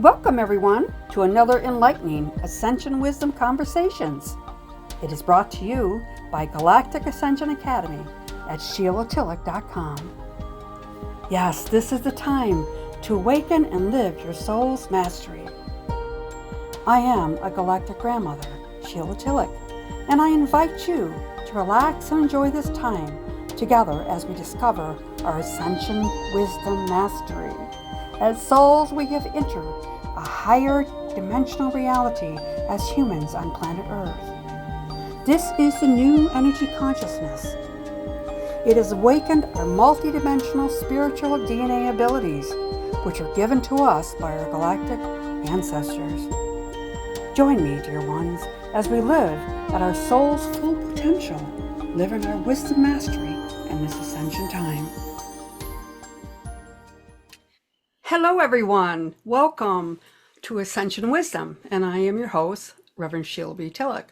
Welcome, everyone, to another enlightening Ascension Wisdom Conversations. It is brought to you by Galactic Ascension Academy at SheilaTillich.com. Yes, this is the time to awaken and live your soul's mastery. I am a galactic grandmother, Sheila Tillich, and I invite you to relax and enjoy this time together as we discover our Ascension Wisdom Mastery. As souls, we have entered a higher dimensional reality as humans on planet Earth. This is the new energy consciousness. It has awakened our multidimensional spiritual DNA abilities, which are given to us by our galactic ancestors. Join me, dear ones, as we live at our soul's full potential, live in our wisdom mastery in this ascension time. Hello, everyone. Welcome to Ascension Wisdom, and I am your host, Reverend Sheila B. Tillich.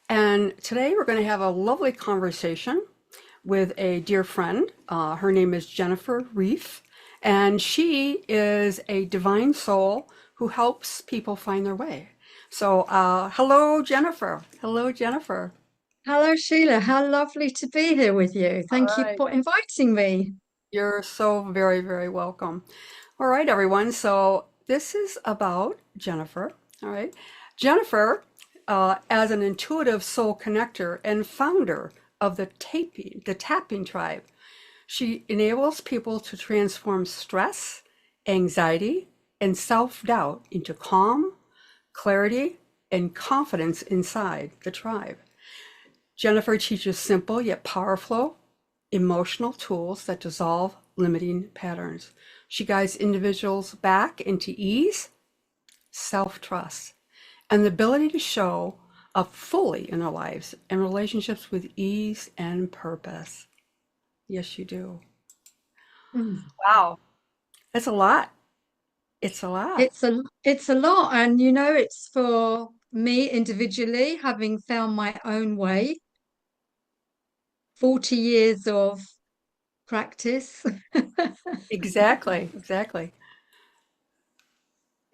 And today we're going to have a lovely conversation with a dear friend. Her name is Jennifer Reefe, and she is a divine soul who helps people find their way. So, hello, Jennifer. Hello, Jennifer. Hello, Sheila. How lovely to be here with you. All Thank you right. for inviting me. You're so very, very welcome. All right, everyone. So this is about Jennifer. All right. Jennifer, as an intuitive soul connector and founder of the tapping tribe, she enables people to transform stress, anxiety, and self-doubt into calm, clarity, and confidence inside the tribe. Jennifer teaches simple yet powerful emotional tools that dissolve limiting patterns. She guides individuals back into ease, self-trust, and the ability to show up fully in their lives and relationships with ease and purpose. Yes, you do. Mm. Wow. That's a lot. It's a lot. It's a lot, and it's for me individually, having found my own way, 40 years of practice. Exactly. Exactly.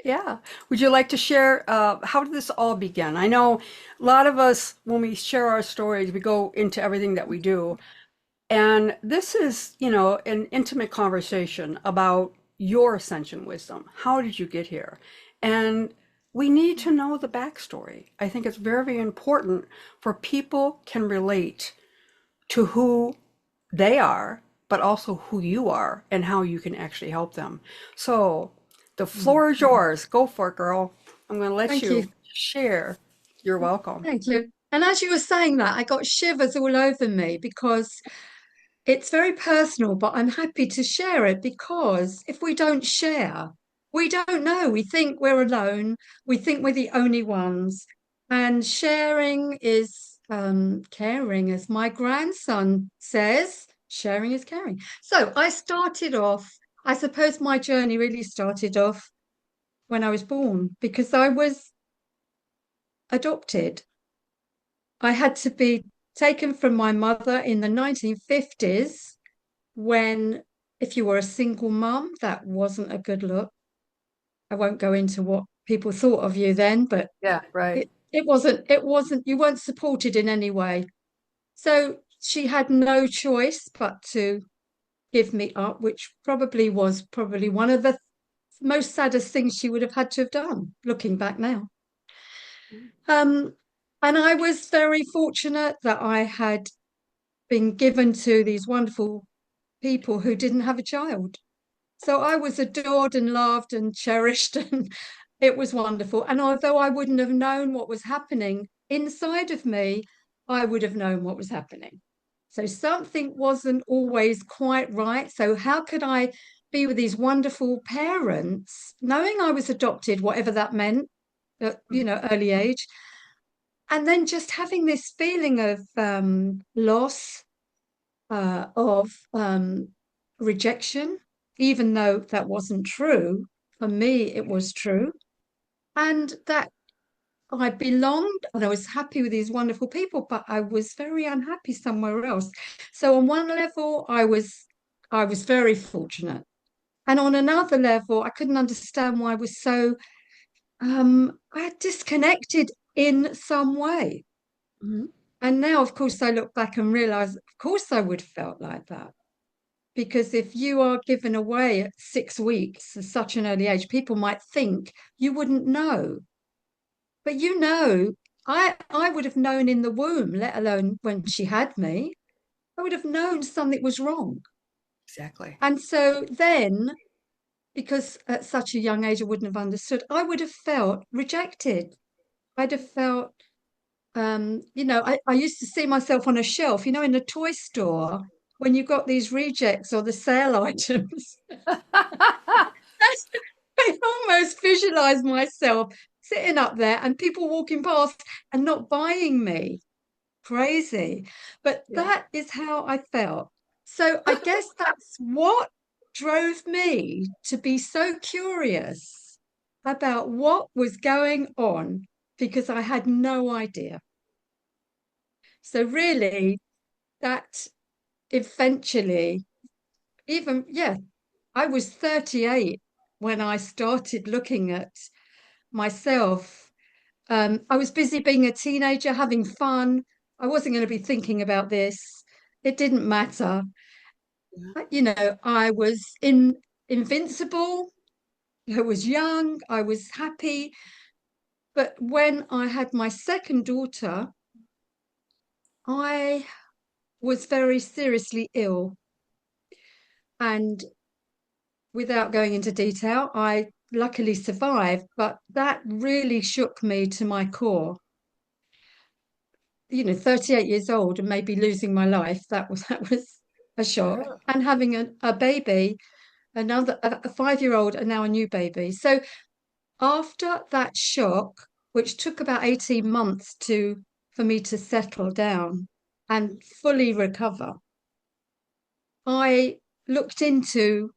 Yeah. Would you like to share how did this all begin? I know a lot of us, when we share our stories, we go into everything that we do. And this is, an intimate conversation about your ascension wisdom. How did you get here? And we need to know the backstory. I think it's very, very important for people can relate to who they are, but also who you are and how you can actually help them. So the Mm. floor is yours. Go for it, girl. I'm going to let Thank you. you share. You're welcome. Thank you. And as you were saying that, I got shivers all over me because it's very personal, but I'm happy to share it because if we don't share, we don't know. We think we're alone. We think we're the only ones. And sharing is caring, as my grandson says, sharing is caring. So I started off, I suppose my journey really started off when I was born because I was adopted. I had to be taken from my mother in the 1950s when if you were a single mum, that wasn't a good look. I won't go into what people thought of you then, but Yeah, right. it wasn't you weren't supported in any way. So she had no choice but to give me up, which probably one of the most saddest things she would have had to have done, looking back now. Um, and I was very fortunate that I had been given to these wonderful people who didn't have a child. So I was adored and loved and cherished, and it was wonderful. And although I wouldn't have known what was happening inside of me, I would have known what was happening. So something wasn't always quite right. So, how could I be with these wonderful parents, knowing I was adopted, whatever that meant at, early age, and then just having this feeling of loss, of rejection, even though that wasn't true. For me, it was true. And that I belonged and I was happy with these wonderful people, but I was very unhappy somewhere else. So on one level, I was very fortunate. And on another level, I couldn't understand why I was so I had disconnected in some way. Mhm. And now, of course, I look back and realize, of course, I would have felt like that. Because if you are given away at 6 weeks at such an early age, people might think you wouldn't know. But I would have known in the womb, let alone when she had me. I would have known something was wrong. Exactly. And so then, because at such a young age I wouldn't have understood, I would have felt rejected. I'd have felt, I used to see myself on a shelf, in a toy store when you got these rejects or the sale items. I almost visualize myself sitting up there and people walking past and not buying me. Crazy. But Yeah. that is how I felt. So I guess that's what drove me to be so curious about what was going on because I had no idea. So really, that eventually, even, yeah, I was 38 when I started looking at myself. I was busy being a teenager, having fun. I wasn't going to be thinking about this. It didn't matter. Yeah. I was invincible. I was young. I was happy. But when I had my second daughter, I was very seriously ill. And without going into detail, I luckily survived, but that really shook me to my core. 38 years old and maybe losing my life, that was a shock. Sure. And having a baby, a 5-year-old and now a new baby. So after that shock, which took about 18 months for me to settle down and fully recover, I looked into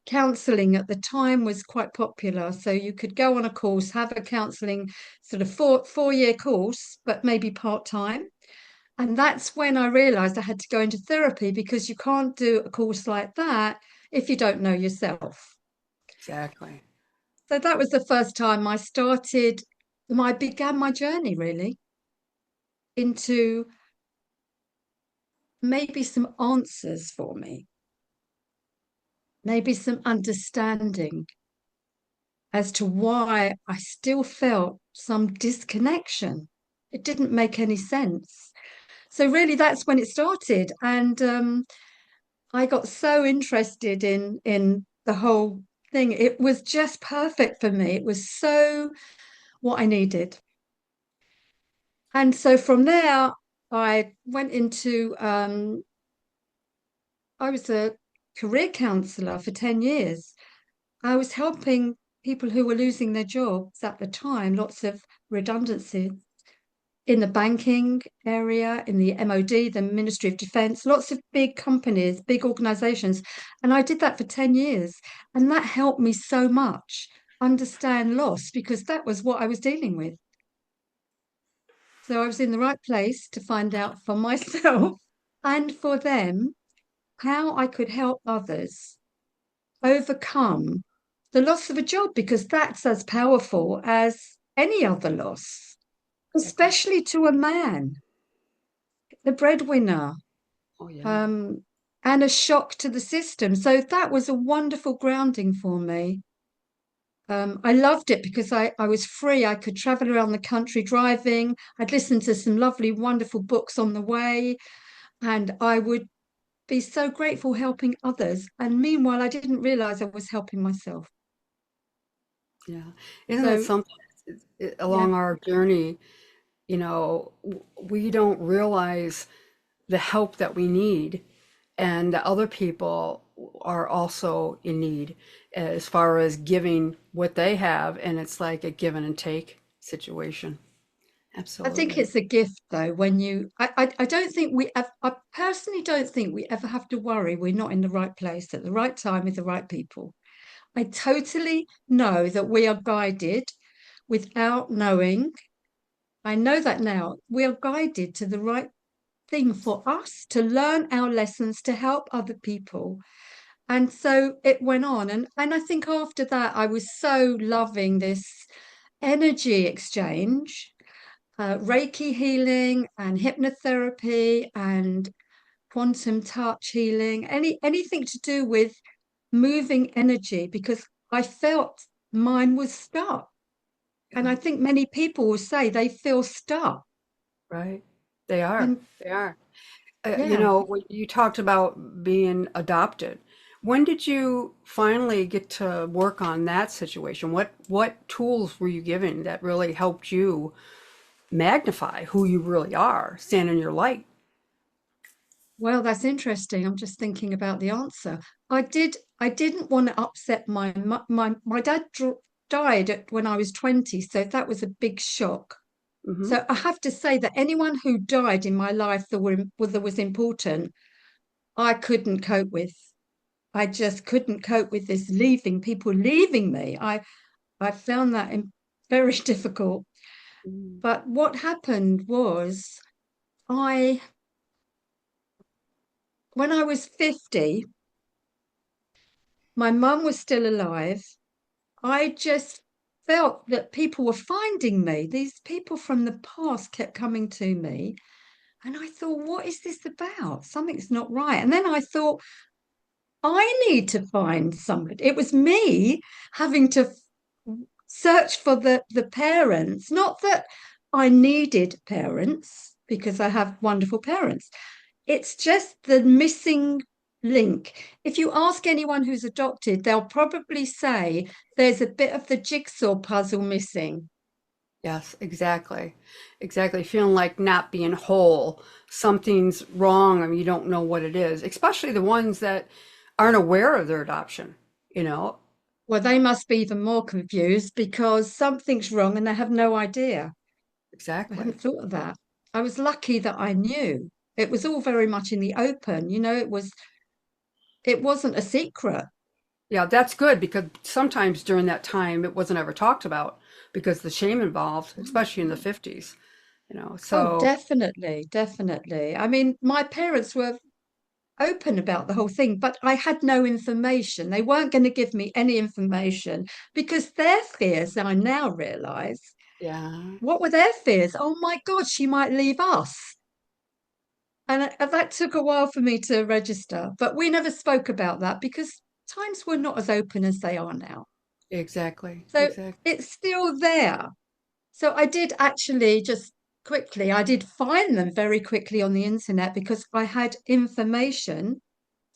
counselling. At the time was quite popular, so you could go on a course, have a counselling sort of four-year course, but maybe part-time. And that's when I realized I had to go into therapy because you can't do a course like that if you don't know yourself. Exactly. So that was the first time I began my journey really into maybe some answers for me, maybe some understanding as to why I still felt some disconnection. It didn't make any sense. So really that's when it started. And I got so interested in the whole thing. It was just perfect for me. It was so what I needed. And so from there, I went into I was a career counselor for 10 years. I was helping people who were losing their jobs at the time, lots of redundancy in the banking area, in the MOD, the Ministry of Defence, lots of big companies, big organizations. And I did that for 10 years. And that helped me so much understand loss because that was what I was dealing with. So I was in the right place to find out for myself and for them how I could help others overcome the loss of a job because that's as powerful as any other loss, Exactly. especially to a man, the breadwinner, Oh, yeah. um, and a shock to the system. So that was a wonderful grounding for me. I loved it because I was free. I could travel around the country driving. I'd listen to some lovely, wonderful books on the way, and I would be so grateful helping others. And meanwhile, I didn't realize I was helping myself. Yeah. Isn't it So, something yeah, along our journey, we don't realize the help that we need and that other people are also in need as far as giving what they have. And it's like a give and take situation. I think Absolutely. it's a gift though. I don't think I personally don't think we ever have to worry we're not in the right place at the right time with the right people. I totally know that we are guided without knowing. I know that now. We are guided to the right thing for us to learn our lessons to help other people. And so it went on. And I think after that, I was so loving this energy exchange, Reiki healing and hypnotherapy and quantum touch healing, anything to do with moving energy, because I felt mine was stuck. And Yeah. I think many people will say they feel stuck. Right. They are. And They are. yeah, When you talked about being adopted. When did you finally get to work on that situation? What tools were you given that really helped you magnify who you really are, stand in your light? well, that's interesting. I'm just thinking about the answer. I didn't want to upset my dad died when I was 20, so that was a big shock. Hmm. So I have to say that anyone who died in my life that was important, I couldn't cope with. I just couldn't cope with this leaving, people leaving me. I found that very difficult. But what happened was I when I was 50, my mum was still alive. I just felt that people were finding me. These people from the past kept coming to me. And I thought, what is this about? Something's not right. And then I thought, I need to find somebody. It was me having to search for the parents, not that I needed parents because I have wonderful parents. It's just the missing link. If you ask anyone who's adopted, they'll probably say there's a bit of the jigsaw puzzle missing. Yes, exactly. Exactly. Feeling like not being whole. Something's wrong and you don't know what it is, especially the ones that aren't aware of their adoption, you know? Well, they must be even more confused because something's wrong and they have no idea. I Exactly. hadn't thought of that. I was lucky that I knew. It was all very much in the open. It wasn't a secret. Yeah, that's good because sometimes during that time it wasn't ever talked about because the shame involved, especially in the 50s, you know. Oh, So, definitely, definitely. I mean, my parents were open about the whole thing, but I had no information. They weren't going to give me any information because their fears, I now realize, yeah, what were their fears? Oh my God, she might leave us. And that took a while for me to register, but we never spoke about that because times were not as open as they are now. exactly. So Exactly. it's still there. So I did actually just quickly, I did find them very quickly on the internet because I had information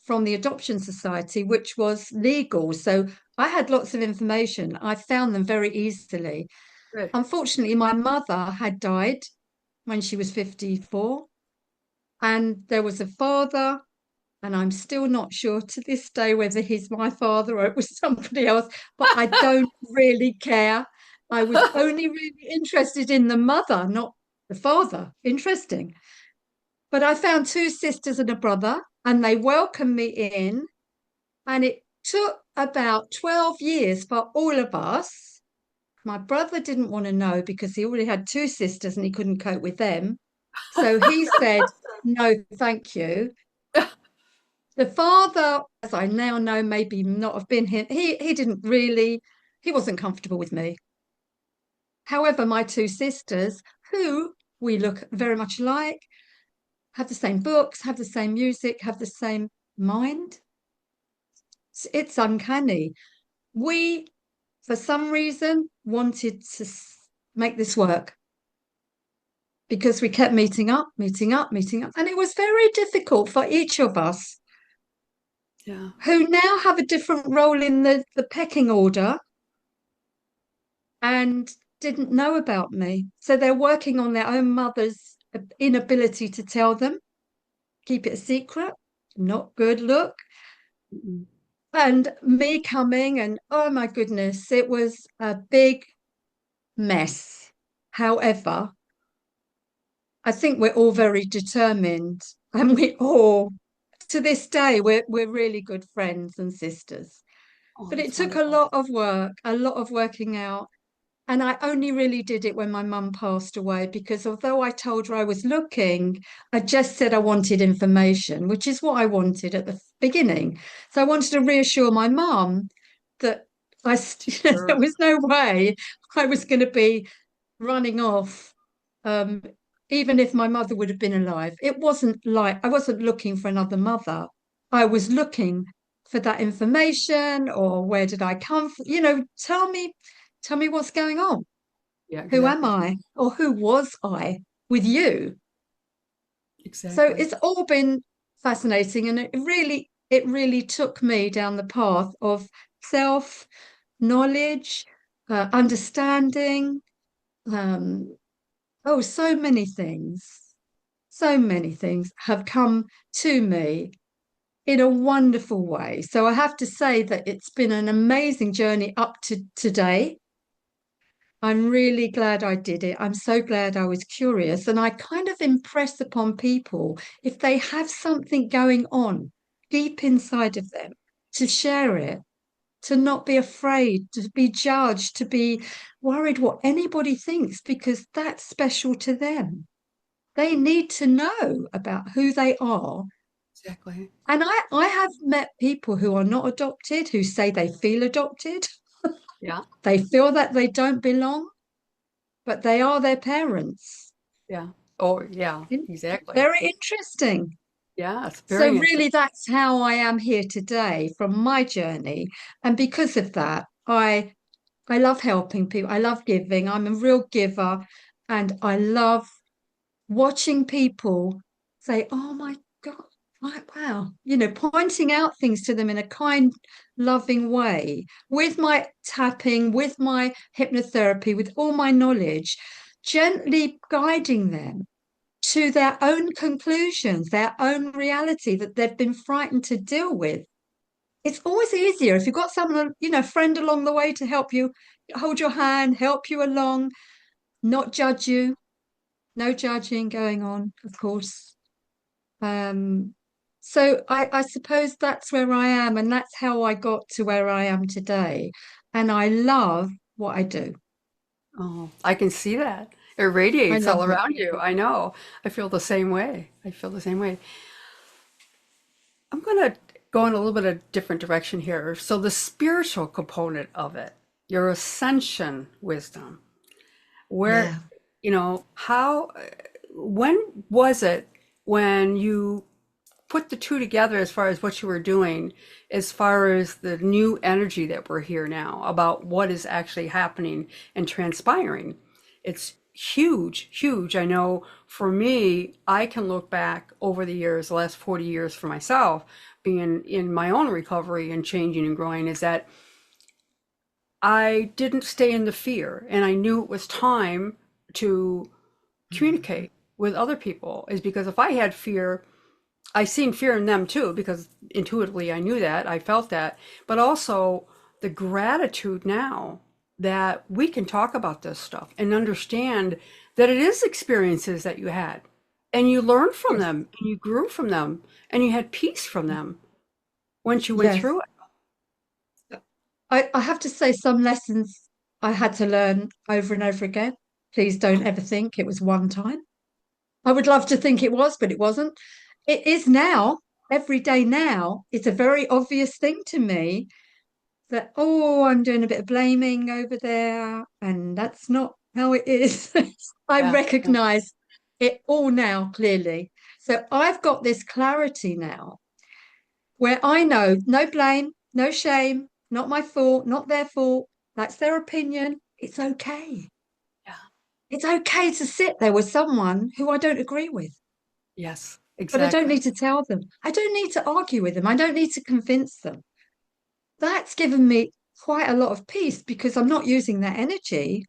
from the Adoption Society, which was legal. So I had lots of information. I found them very easily. Good. Unfortunately, my mother had died when she was 54, and there was a father, and I'm still not sure to this day whether he's my father or it was somebody else, but I don't really care. I was only really interested in the mother, not the father. Interesting. But I found two sisters and a brother, and they welcomed me in. And it took about 12 years for all of us. My brother didn't want to know because he already had two sisters and he couldn't cope with them. So he said, no, thank you. The father, as I now know, maybe not have been him. He didn't really, he wasn't comfortable with me. However, my two sisters, who we look very much alike, have the same books, have the same music, have the same mind. It's uncanny. We, for some reason, wanted to make this work because we kept meeting up, meeting up, meeting up. And it was very difficult for each of us Yeah. who now have a different role in the pecking order and didn't know about me. So they're working on their own mother's inability to tell them, keep it a secret, not good look. Mm-mm. And me coming, and oh my goodness, it was a big mess. However, I think we're all very determined, and we all, to this day, we're really good friends and sisters. Oh, But it that's took a wonderful. lot of work, a lot of working out. And I only really did it when my mum passed away, because although I told her I was looking, I just said I wanted information, which is what I wanted at the beginning. So I wanted to reassure my mum that there Sure. was no way I was going to be running off, um, even if my mother would have been alive. It wasn't like I wasn't looking for another mother. I was looking for that information, or where did I come from? Tell me what's going on. Yeah, Who am exactly. I? Or who was I with you? So Exactly. it's all been fascinating, and it really took me down the path of self knowledge, understanding. Um, oh, so many things have come to me in a wonderful way. So I have to say that it's been an amazing journey up to today. I'm really glad I did it. I'm so glad I was curious. And I kind of impress upon people, if they have something going on deep inside of them, to share it, to not be afraid, to be judged, to be worried what anybody thinks, because that's special to them. They need to know about who they are. Exactly. And I have met people who are not adopted, who say they feel adopted. Yeah. They feel that they don't belong, but they are their parents. Yeah. Oh, yeah, exactly. Very interesting. Yeah, it's So, very really, interesting. that's how I am here today from my journey. And because of that, I love helping people. I love giving. I'm a real giver. And I love watching people say, "Oh my God, wow," pointing out things to them in a kind, loving way, with my tapping, with my hypnotherapy, with all my knowledge, gently guiding them to their own conclusions, their own reality that they've been frightened to deal with. It's always easier if you've got someone, friend along the way to help you, hold your hand, help you along, not judge you. No judging going on, of course. Um, so I suppose that's where I am, and that's how I got to where I am today. And I love what I do. Oh, I can see that. It I radiates love all it. around you. I know. I feel the same way. I feel the same way. I'm going to go in a little bit of different direction here. So the spiritual component of it, your ascension wisdom, where, Yeah. how, when was it when you put the two together as far as what you were doing, as far as the new energy that we're here now about what is actually happening and transpiring? It's huge, huge. I know for me, I can look back over the years, the last 40 years for myself, being in my own recovery and changing and growing, is that I didn't stay in the fear and I knew it was time to communicate with other people. Is because if I had fear, I seen fear in them too, because intuitively I knew that, I felt that, but also the gratitude now that we can talk about this stuff and understand that it is experiences that you had and you learned from Yes. them and you grew from them and you had peace from them once you went Yes. through it. I have to say, some lessons I had to learn over and over again. Please don't ever think it was one time. I would love to think it was, but it wasn't. It is now, every day now. It's a very obvious thing to me that, oh, I'm doing a bit of blaming over there, and that's not how it is. I Yeah, yeah. recognize it all now clearly. So I've got this clarity now where I know no blame, no shame, not my fault, not their fault. That's their opinion. It's okay. Yeah. It's okay to sit there with someone who I don't agree with. Yes, But I don't exactly. need to tell them. I don't need to argue with them. I don't need to convince them. That's given me quite a lot of peace, because I'm not using that energy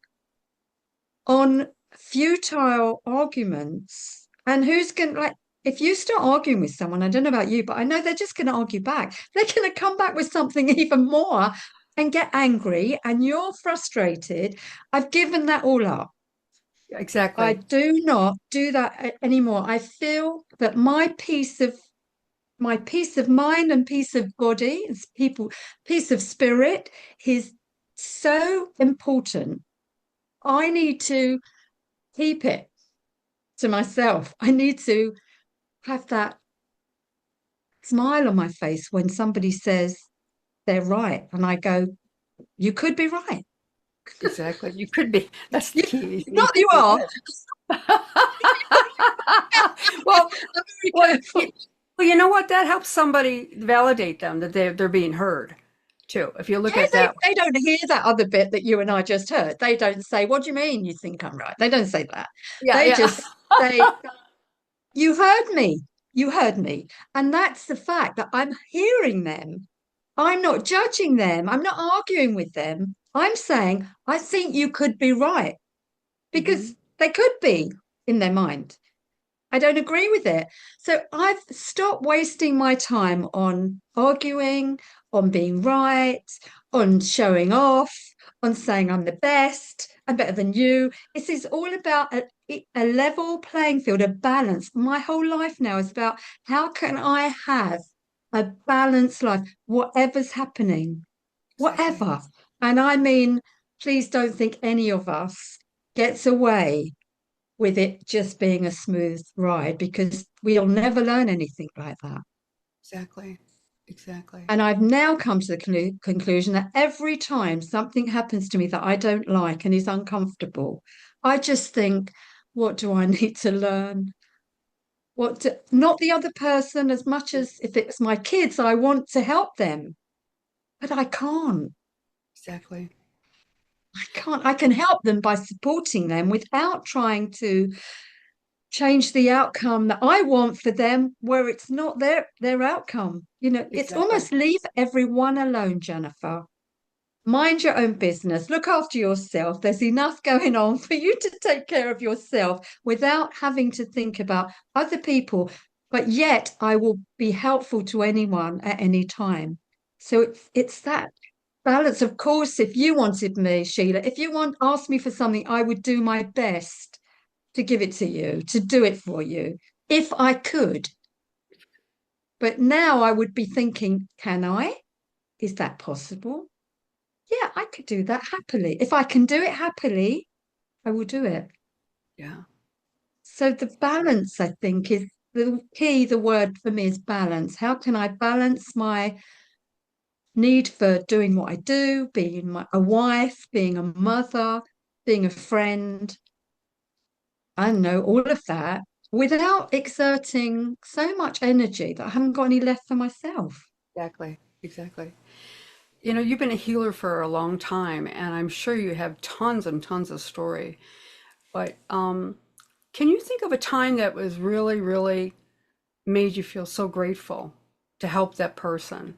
on futile arguments. And who's going to, like, if you start arguing with someone, I don't know about you, but I know they're just going to argue back. They're going to come back with something even more and get angry, and you're frustrated. I've given that all up. I Exactly. do not do that anymore. I feel that my peace of mind and peace of body, peace of spirit, is so important I need to keep it to myself. I need to have that smile on my face when somebody says they're right. And I go, you could be right. Exactly. You could be. That's the key. You Not you could be are. right. Well, I'm very well, careful. well, you know what? That helps somebody validate them that they're being heard too. If you look Yeah, at that way. they don't hear that other bit that you and I just heard. They don't say, what do you mean you think I'm right? They don't say that. Yeah, They yeah. just say, you heard me. You heard me. And that's the fact that I'm hearing them. I'm not judging them. I'm not arguing with them. I'm saying, I think you could be right Hmm. because they could be in their mind. I don't agree with it. So I've stopped wasting my time on arguing, on being right, on showing off, on saying I'm the best, I'm better than you. This is all about a level playing field, a balance. My whole life now is about how can I have a balanced life, whatever's happening, Exactly. whatever. And I mean, please don't think any of us gets away with it just being a smooth ride because we'll never learn anything like that. Exactly. Exactly. And I've now come to the conclusion that every time something happens to me that I don't like and is uncomfortable, I just think, what do I need to learn? Not the other person as much as if it's my kids, I want to help them, but I can't. Exactly. I can't. I can help them by supporting them without trying to change the outcome that I want for them where it's not their outcome. You know, it's Exactly. almost leave everyone alone, Jennifer. Mind your own business. Look after yourself. There's enough going on for you to take care of yourself without having to think about other people. But yet, I will be helpful to anyone at any time. So it's that balance. Of course, if you wanted me, Sheila, if you asked me for something, I would do my best to give it to you, to do it for you, if I could. But now I would be thinking, can I? Is that possible? Yeah, I could do that happily. If I can do it happily, I will do it. Yeah. So the balance, I think, is the key. The word for me is balance. How can I balance my need for doing what I do, being a wife, being a mother, being a friend, I don't know, all of that without exerting so much energy that I haven't got any left for myself. Exactly. Exactly. You know, you've been a healer for a long time, and I'm sure you have tons and tons of story. But can you think of a time that was really, really made you feel so grateful to help that person?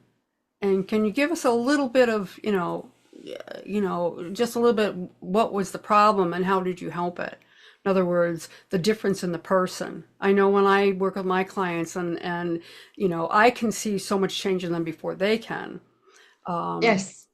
And can you give us a little bit of, just a little bit, what was the problem and how did you help it? In other words, the difference in the person. I know when I work with my clients and I can see so much change in them before they can. Um, Yes,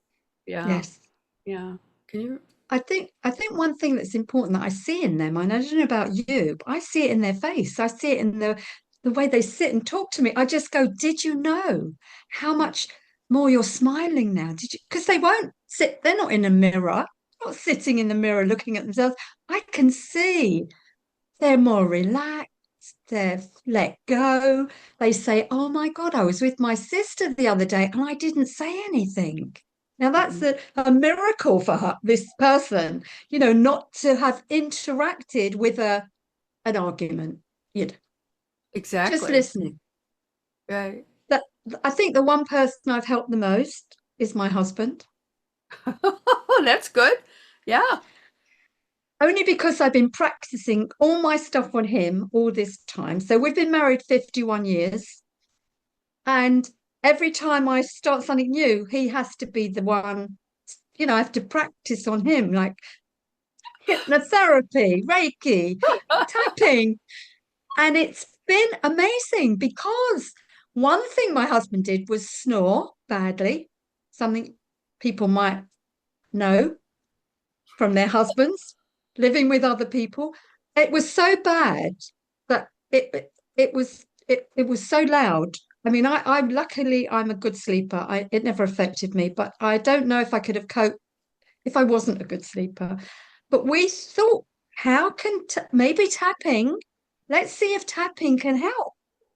yeah, yes. yeah. Can you? I think one thing that's important that I see in them, and I don't know about you, but I see it in their face. I see it in the way they sit and talk to me. I just go, did you know how much more you're smiling now? Did you? Because they won't sit, they're not in a mirror, not sitting in the mirror looking at themselves. I can see they're more relaxed. They've let go. They say, oh my God, I was with my sister the other day and I didn't say anything. Now that's Mhm. a miracle for her, this person, not to have interacted with an argument, you know, just Exactly. listening. Right. That I think the one person I've helped the most is my husband, Oh, that's good. Yeah. only because I've been practicing all my stuff on him all this time. So we've been married 51 years. And every time I start something new, he has to be the one, I have to practice on him, like hypnotherapy, Reiki, tapping. And it's been amazing because one thing my husband did was snore badly, something people might know from their husbands living with other people. It was so bad that it was so loud. I mean, I'm luckily I'm a good sleeper. It never affected me, but I don't know if I could have coped if I wasn't a good sleeper. But we thought, how can maybe tapping, let's see if tapping can help.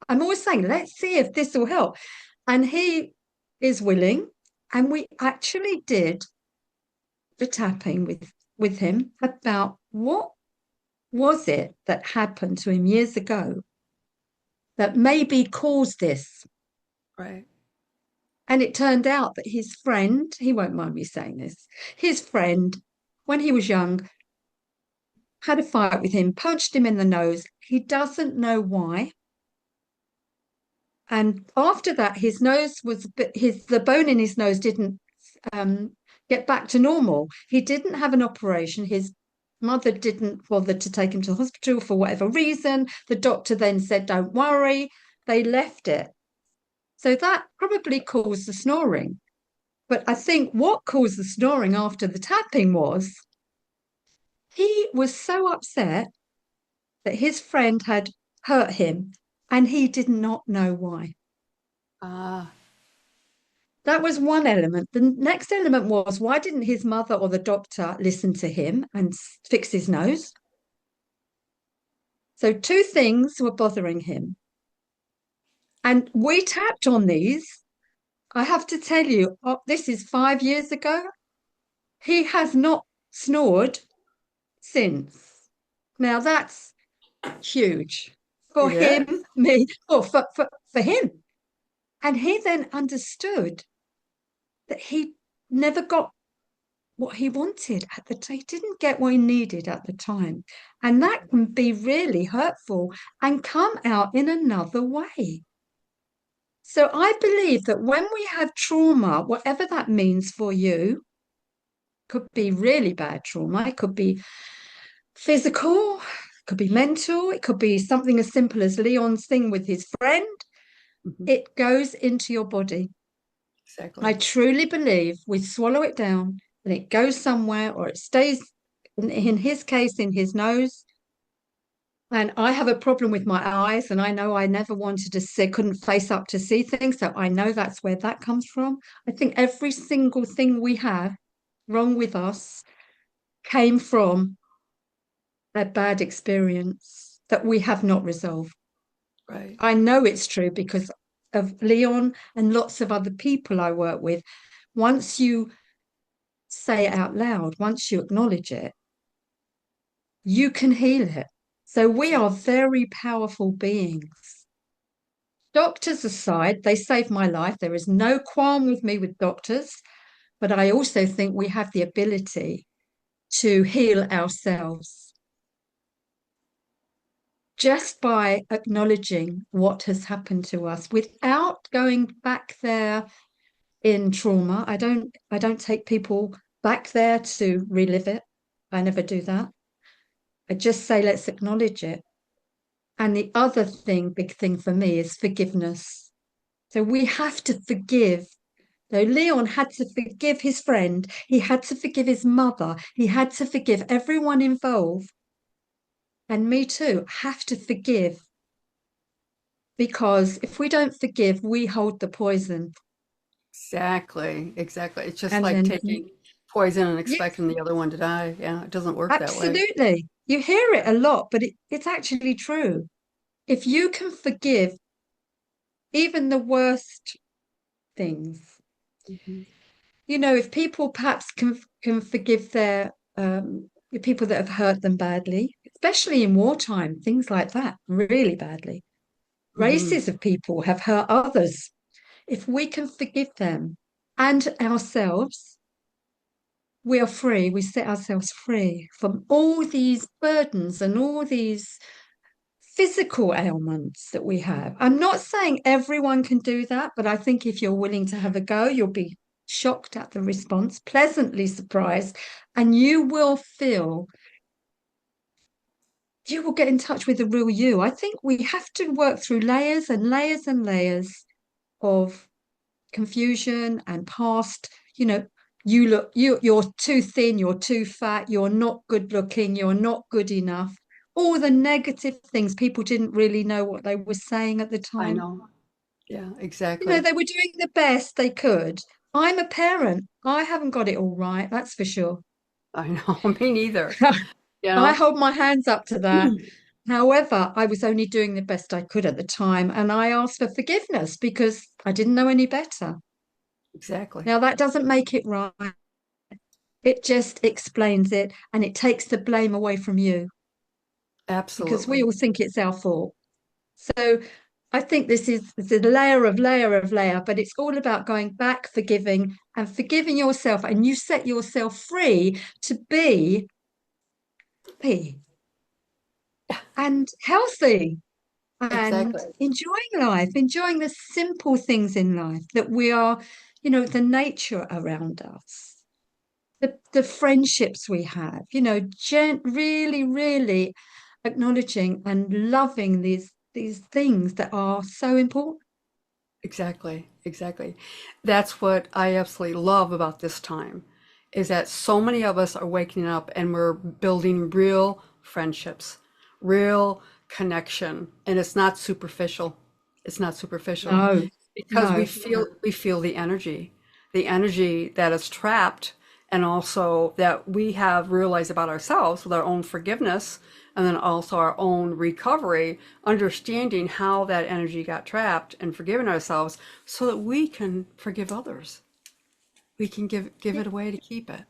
I'm always saying, let's see if this will help. And he is willing. And we actually did the tapping with him about what was it that happened to him years ago that maybe caused this. Right. And it turned out that his friend, he won't mind me saying this, his friend, when he was young, had a fight with him, punched him in the nose. He doesn't know why. And after that, his nose was the bone in his nose didn't um, get back to normal. He didn't have an operation. His mother didn't bother to take him to the hospital for whatever reason. The doctor then said, "Don't worry." They left it. So that probably caused the snoring. But I think what caused the snoring after the tapping was he was so upset that his friend had hurt him and he did not know why. Ah, That was one element. The next element was, why didn't his mother or the doctor listen to him and fix his nose? So, two things were bothering him. And we tapped on these. I have to tell you, this is 5 years ago. He has not snored since. Now, that's huge for it him, is. me, or for him. And he then understood that he never got what he wanted at the time. He didn't get what he needed at the time. And that can be really hurtful and come out in another way. So I believe that when we have trauma, whatever that means for you, could be really bad trauma, it could be physical, it could be mental, it could be something as simple as Leon's thing with his friend. Mhm. It goes into your body. I Exactly. truly believe we swallow it down and it goes somewhere or it stays, in his case, in his nose. And I have a problem with my eyes, and I know I never wanted to see, couldn't face up to see things. So I know that's where that comes from. I think every single thing we have wrong with us came from a bad experience that we have not resolved. Right. I know it's true because of Leon and lots of other people I work with. Once you say it out loud, once you acknowledge it, you can heal it. So we are Exactly. very powerful beings. Doctors aside, they saved my life. There is no qualm with me with doctors, but I also think we have the ability to heal ourselves just by acknowledging what has happened to us without going back there in trauma. I don't take people back there to relive it. I never do that. I just say let's acknowledge it. And the other thing, big thing for me, is forgiveness. So we have to forgive. So Leon had to forgive his friend. He had to forgive his mother. He had to forgive everyone involved. And me too, have to forgive because if we don't forgive, we hold the poison. Exactly. Exactly. It's just And like then, taking poison and yes, expecting the other one to die. Yeah, it doesn't work that way. absolutely. You hear it a lot, but it's actually true. If you can forgive even the worst things, Mhm. if people perhaps can forgive the people that have hurt them badly, especially in wartime, things like that, really badly. Mhm. Races of people have hurt others. If we can forgive them and ourselves, we are free. We set ourselves free from all these burdens and all these physical ailments that we have. I'm not saying everyone can do that, but I think if you're willing to have a go, you'll be shocked at the response, pleasantly surprised, and you will get in touch with the real you. I think we have to work through layers and layers and layers of confusion and past, you're too thin, you're too fat, you're not good looking, you're not good enough. All the negative things people didn't really know what they were saying at the I time. know. Yeah, exactly. They were doing the best they could. I'm a parent. I haven't got it all right, that's for sure. I know. Me neither. You I know? hold my hands up to that. However, I was only doing the best I could at the time, and I asked for forgiveness because I didn't know any better. Exactly. Now, that doesn't make it right. It just explains it and it takes the blame away from you because we Absolutely. all think it's our fault. So I think this is it's a layer of layer, but it's all about going back, forgiving, and forgiving yourself. And you set yourself free to be happy and healthy and Exactly. enjoying life, enjoying the simple things in life that we are, the nature around us, the friendships we have, really, really acknowledging and loving these things that are so important. Exactly, exactly. That's what I absolutely love about this time is that so many of us are waking up and we're building real friendships, real connection, and it's not superficial. It's not superficial No, because we no. feel the energy that is trapped and also that we have realized about ourselves with our own forgiveness and then also our own recovery, understanding how that energy got trapped and forgiving ourselves so that we can forgive others. We can give it away to keep it.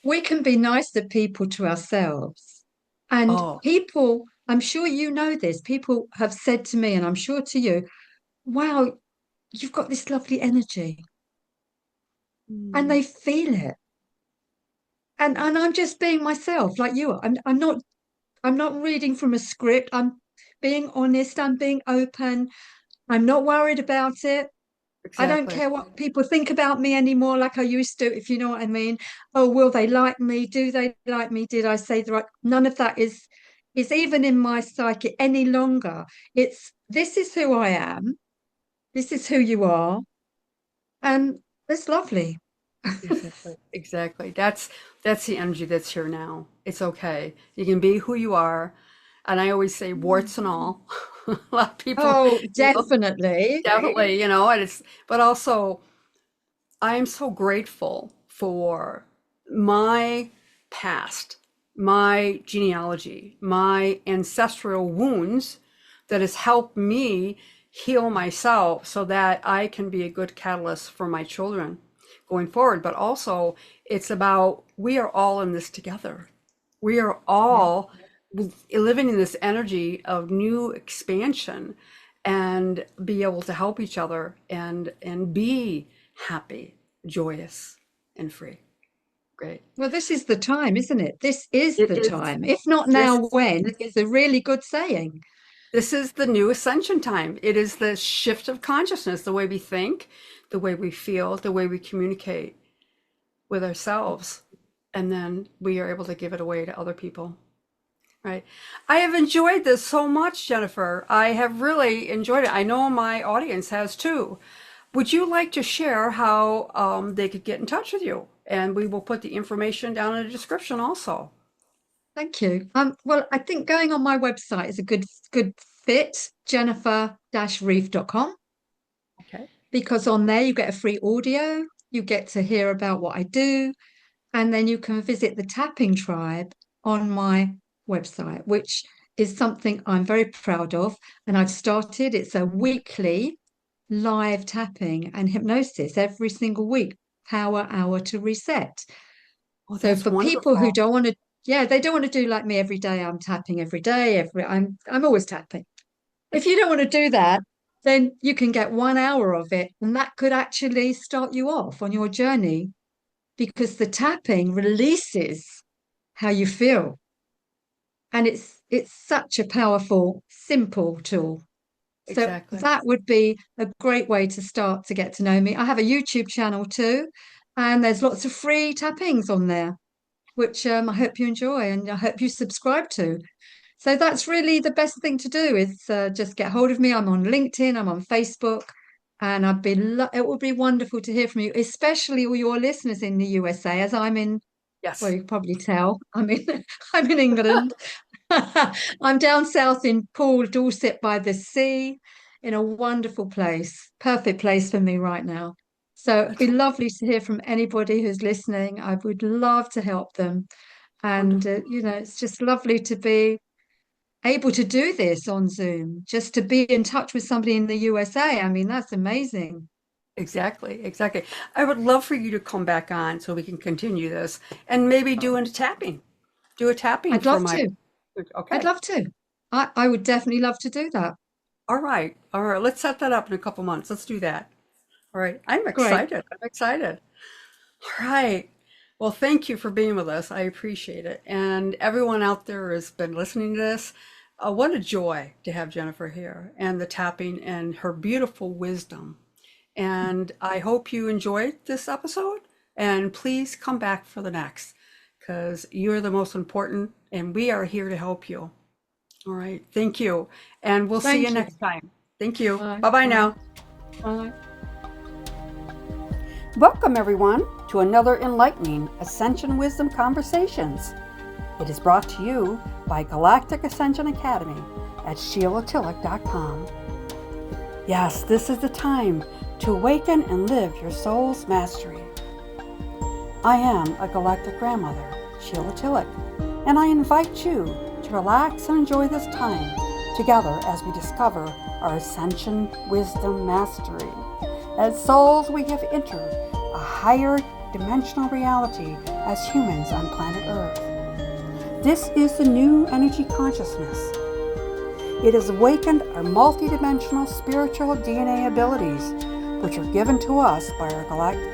We can be nicer people to ourselves. And Oh, people, I'm sure you know this, people have said to me, and I'm sure to you, wow, you've got this lovely energy. And mm, they feel it. And I'm just being myself like you are. I'm not reading from a script. I'm being honest, I'm being open. I'm not worried about it. I don't exactly. care what people think about me anymore, like I used to, if you know what I mean. Oh, will they like me? Do they like me? Did I say the right? None of that is even in my psyche any longer. It's this is who I am. This is who you are, and it's lovely. Exactly. Exactly. That's the energy that's here now. It's okay. You can be who you are. And I always say warts and all. A lot of people, Oh, you know, definitely. definitely, and it's but also I am so grateful for my past, my genealogy, my ancestral wounds that has helped me heal myself so that I can be a good catalyst for my children going forward. But also, it's about we are all in this together. We are Yeah. all living in this energy of new expansion and be able to help each other and be happy, joyous, and free. Great. Well, this is the time, isn't it? This is It the is time. If not this now, when is a really good saying. this is the new ascension time. It is the shift of consciousness, the way we think, the way we feel, the way we communicate with ourselves, and then we are able to give it away to other people. Right. I have enjoyed this so much, Jennifer. I have really enjoyed it. I know my audience has too. Would you like to share how they could get in touch with you? And we will put the information down in the description also. Thank you. Well, I think going on my website is a good fit, jennifer-reef.com, Okay. because on there you get a free audio, you get to hear about what I do, and then you can visit the tapping tribe on my website, which is something I'm very proud of. And I've started, it's a weekly live tapping and hypnosis every single week, power hour to reset. Oh, So that's for people who wonderful. don't want to, yeah, they don't want to do like me every day. I'm tapping every day. I'm always tapping. If you don't want to do that, then you can get 1 hour of it, and that could actually start you off on your journey because the tapping releases how you feel, and it's such a powerful, simple tool. So Exactly. that would be a great way to start to get to know me. I have a YouTube channel too, and there's lots of free tappings on there, which I hope you enjoy and I hope you subscribe to. So that's really the best thing to do is just get hold of me. I'm on LinkedIn, I'm on Facebook, and it would be wonderful to hear from you, especially all your listeners in the USA, as I'm in. Well, Yes. you can probably tell I'm in I'm in England. I'm down south in Poole, Dorset by the sea, in a wonderful place. Perfect place for me right now. So it'd be lovely to hear from anybody who's listening. I would love to help them. And, Wonderful. it's just lovely to be able to do this on Zoom, just to be in touch with somebody in the USA. I mean, that's amazing. Exactly, exactly. I would love for you to come back on so we can continue this and maybe do a tapping. Do a tapping I'd for love my. to. I'd Okay. love to. I would definitely love to do that. All right. All right. Let's set that up in a couple months. Let's do that. All right. I'm Great. excited. I'm excited. All right. Well, thank you for being with us. I appreciate it. And everyone out there has been listening to this. What a joy to have Jennifer here and the tapping and her beautiful wisdom. And I hope you enjoyed this episode. And please come back for the next because you're the most important and we are here to help you. All right. Thank you. And we'll see you Thank you. next time. Thank you. Bye. Bye bye Bye. now. Bye. Welcome, everyone, to another enlightening Ascension Wisdom Conversations. It is brought to you by Galactic Ascension Academy at SheilaTillich.com. Yes, this is the time to awaken and live your soul's mastery. I am a galactic grandmother, Sheila Tillich, and I invite you to relax and enjoy this time together as we discover our Ascension Wisdom Mastery. As souls, we have entered a higher dimensional reality as humans on planet Earth. This is the new energy consciousness. It has awakened our multidimensional spiritual DNA abilities, which are given to us by our galactic